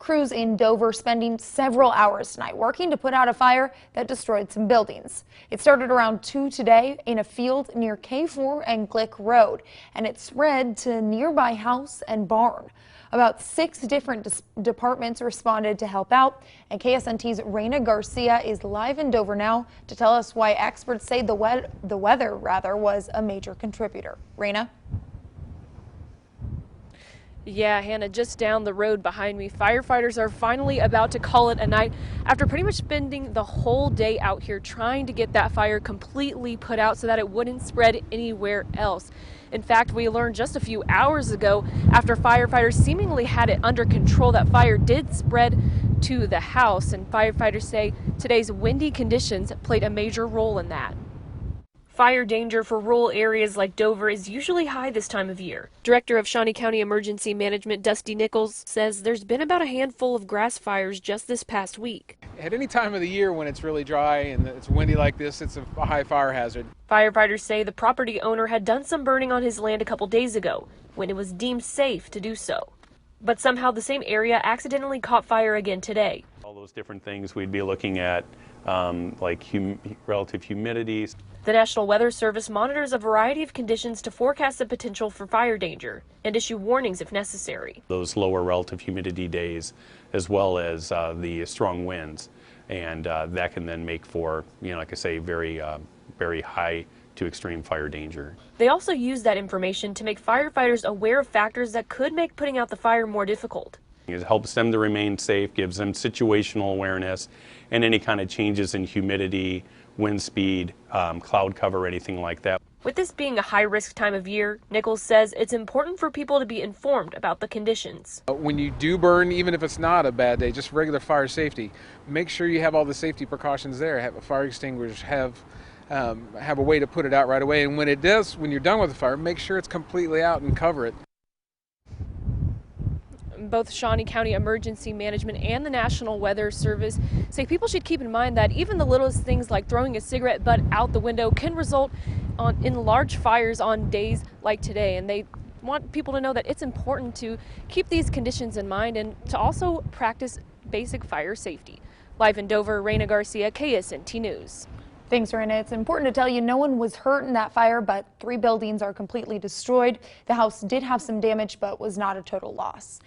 Crews in Dover spending several hours tonight working to put out a fire that destroyed some buildings. It started around 2 today in a field near K4 and Glick Road, and it spread to nearby house and barn. About 6 different departments responded to help out, and KSNT's Raina Garcia is live in Dover now to tell us why experts say the weather was a major contributor. Raina? Yeah, Hannah, just down the road behind me, firefighters are finally about to call it a night after pretty much spending the whole day out here trying to get that fire completely put out so that it wouldn't spread anywhere else. In fact, we learned just a few hours ago, after firefighters seemingly had it under control, that fire did spread to the house, and firefighters say today's windy conditions played a major role in that. Fire danger for rural areas like Dover is usually high this time of year. Director of Shawnee County Emergency Management Dusty Nichols says there's been about a handful of grass fires just this past week. At any time of the year when it's really dry and it's windy like this, it's a high fire hazard. Firefighters say the property owner had done some burning on his land a couple days ago when it was deemed safe to do so. But somehow the same area accidentally caught fire again today. All those different things we'd be looking at, like relative humidity. The National Weather Service monitors a variety of conditions to forecast the potential for fire danger and issue warnings if necessary. Those lower relative humidity days, as well as the strong winds, and that can then make for, like I say, very high to extreme fire danger. They also use that information to make firefighters aware of factors that could make putting out the fire more difficult. It helps them to remain safe, gives them situational awareness, and any kind of changes in humidity, wind speed, cloud cover, anything like that. With this being a high-risk time of year, Nichols says it's important for people to be informed about the conditions. When you do burn, even if it's not a bad day, just regular fire safety, make sure you have all the safety precautions there. Have a fire extinguisher, have a way to put it out right away. And when you're done with the fire, make sure it's completely out and cover it. Both Shawnee County Emergency Management and the National Weather Service say people should keep in mind that even the littlest things like throwing a cigarette butt out the window can result in large fires on days like today. And they want people to know that it's important to keep these conditions in mind and to also practice basic fire safety. Live in Dover, Raina Garcia, KSNT News. Thanks, Raina. It's important to tell you no one was hurt in that fire, but 3 buildings are completely destroyed. The house did have some damage, but was not a total loss.